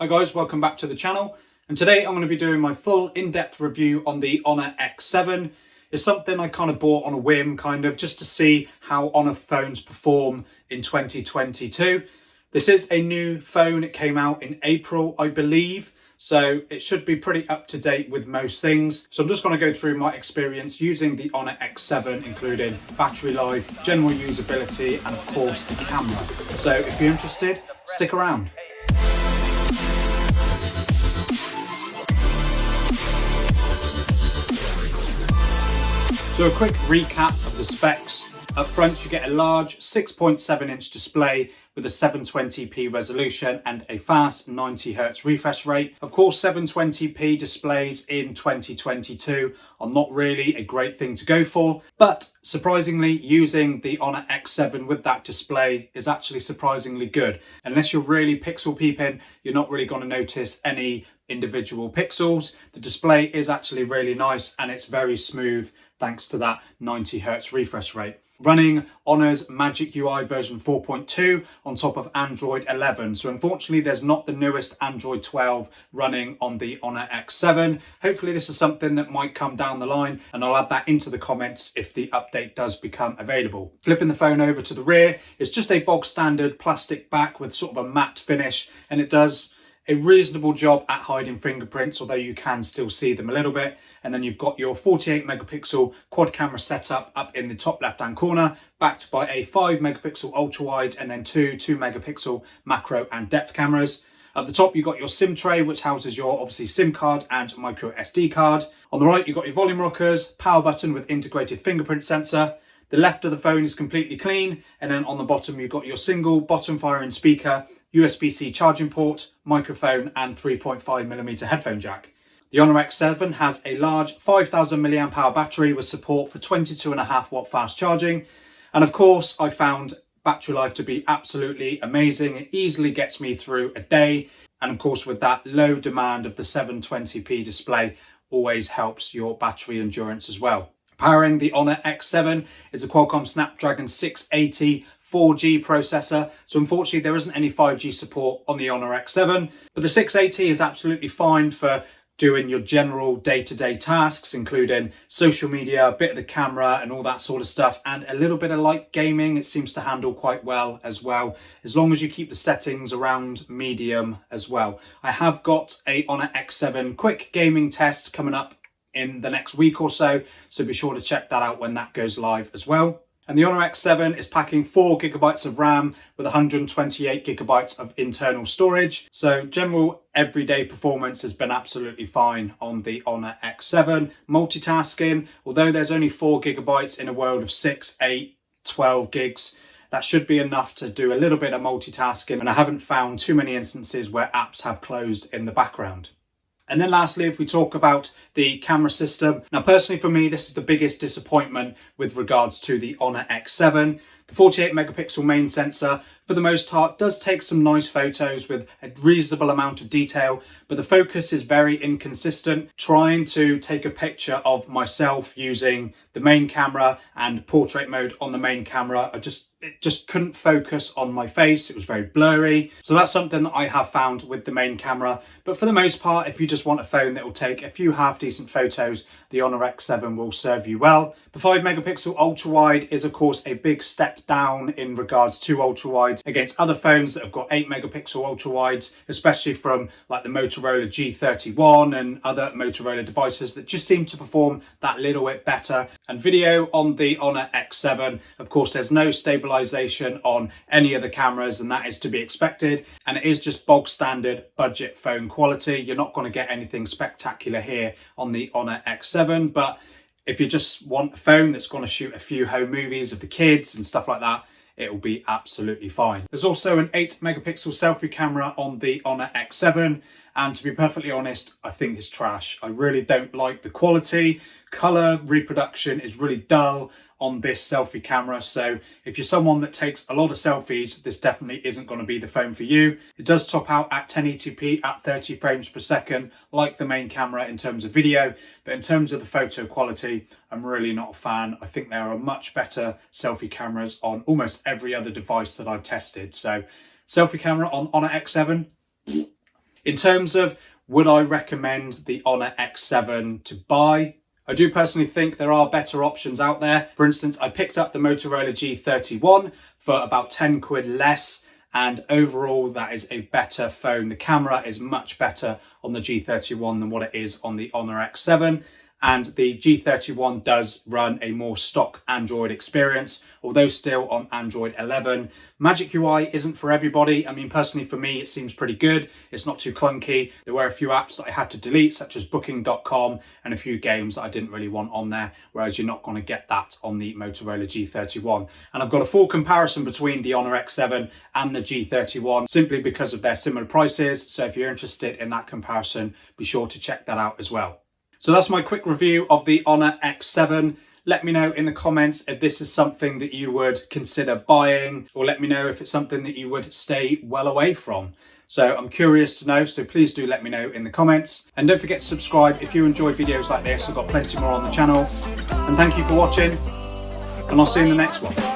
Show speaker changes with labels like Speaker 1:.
Speaker 1: Hi guys, welcome back to the channel, and today I'm going to be doing my full in-depth review on the Honor X7. It's something I kind of bought on a whim, just to see how Honor phones perform in 2022. This is a new phone. It came out in April, I believe, so it should be pretty up to date with most things. So I'm just going to go through my experience using the Honor X7, including battery life, general usability, and of course the camera. So if you're interested, stick around. So a quick recap of the specs. Up front you get a large 6.7-inch display with a 720p resolution and a fast 90Hz refresh rate. Of course, 720p displays in 2022 are not really a great thing to go for, but surprisingly using the Honor X7 with that display is actually surprisingly good. Unless you're really pixel peeping, you're not really going to notice any individual pixels. The display is actually really nice and it's very smooth thanks to that 90Hz refresh rate. Running Honor's Magic UI version 4.2 on top of Android 11. So unfortunately, there's not the newest Android 12 running on the Honor X7. Hopefully this is something that might come down the line, and I'll add that into the comments if the update does become available. Flipping the phone over to the rear, it's just a bog standard plastic back with sort of a matte finish, and it does a reasonable job at hiding fingerprints, although you can still see them a little bit. And then you've got your 48 megapixel quad camera setup up in the top left hand corner, backed by a 5 megapixel ultra wide and then two 2 megapixel macro and depth cameras. At the top, you've got your SIM tray, which houses your obviously SIM card and micro SD card. On the right, you've got your volume rockers, power button with integrated fingerprint sensor. The left of the phone is completely clean. And then on the bottom, you've got your single bottom firing speaker, USB-C charging port, microphone, and 3.5mm headphone jack. The Honor X7 has a large 5000 mAh battery with support for 22.5 watt fast charging. And of course, I found battery life to be absolutely amazing. It easily gets me through a day. And of course, with that low demand of the 720p display, always helps your battery endurance as well. Powering the Honor X7 is a Qualcomm Snapdragon 680 4G processor. So unfortunately, there isn't any 5G support on the Honor X7, but the 680 is absolutely fine for doing your general day-to-day tasks, including social media, a bit of the camera and all that sort of stuff, and a little bit of light gaming. It seems to handle quite well as well, as long as you keep the settings around medium as well. I have got a Honor X7 quick gaming test coming up in the next week or so be sure to check that out when that goes live as well. And the Honor X7 is packing 4GB of RAM with 128GB of internal storage. So general everyday performance has been absolutely fine on the Honor X7. Multitasking, although there's only 4GB in a world of 6, 8, 12 gigs, that should be enough to do a little bit of multitasking. And I haven't found too many instances where apps have closed in the background. And then lastly, if we talk about the camera system, now personally for me, this is the biggest disappointment with regards to the Honor X7. The 48 megapixel main sensor, for the most part, does take some nice photos with a reasonable amount of detail, but the focus is very inconsistent. Trying to take a picture of myself using the main camera and portrait mode on the main camera, it just couldn't focus on my face. It was very blurry. So that's something that I have found with the main camera. But for the most part, if you just want a phone that will take a few half decent photos, the Honor X7 will serve you well. The 5 megapixel ultra wide is of course a big step down in regards to ultra wides against other phones that have got 8 megapixel ultra wides, especially from like the Motorola G31 and other Motorola devices that just seem to perform that little bit better. And video on the Honor X7, of course, there's no stabilization on any of the cameras, and that is to be expected. And it is just bog standard budget phone quality. You're not going to get anything spectacular here on the Honor X7, but if you just want a phone that's going to shoot a few home movies of the kids and stuff like that, it will be absolutely fine. There's also an 8 megapixel selfie camera on the Honor X7, and to be perfectly honest, I think it's trash. I really don't like the quality. Color reproduction is really dull on this selfie camera, so if you're someone that takes a lot of selfies, this definitely isn't going to be the phone for you. It does top out at 1080p at 30 frames per second, like the main camera in terms of video, but in terms of the photo quality, I'm really not a fan. I think there are much better selfie cameras on almost every other device that I've tested. So selfie camera on Honor X7, In terms of would I recommend the Honor X7 to buy, I do personally think there are better options out there. For instance, I picked up the Motorola G31 for about 10 quid less, and overall that is a better phone. The camera is much better on the G31 than what it is on the Honor X7. And the G31 does run a more stock Android experience, although still on Android 11. Magic UI isn't for everybody. I mean, personally for me, it seems pretty good. It's not too clunky. There were a few apps that I had to delete, such as Booking.com, and a few games that I didn't really want on there, whereas you're not going to get that on the Motorola G31. And I've got a full comparison between the Honor X7 and the G31, simply because of their similar prices. So if you're interested in that comparison, be sure to check that out as well. So that's my quick review of the Honor X7. Let me know in the comments if this is something that you would consider buying, or let me know if it's something that you would stay well away from. So I'm curious to know, so please do let me know in the comments. And don't forget to subscribe if you enjoy videos like this. I've got plenty more on the channel. And thank you for watching, and I'll see you in the next one.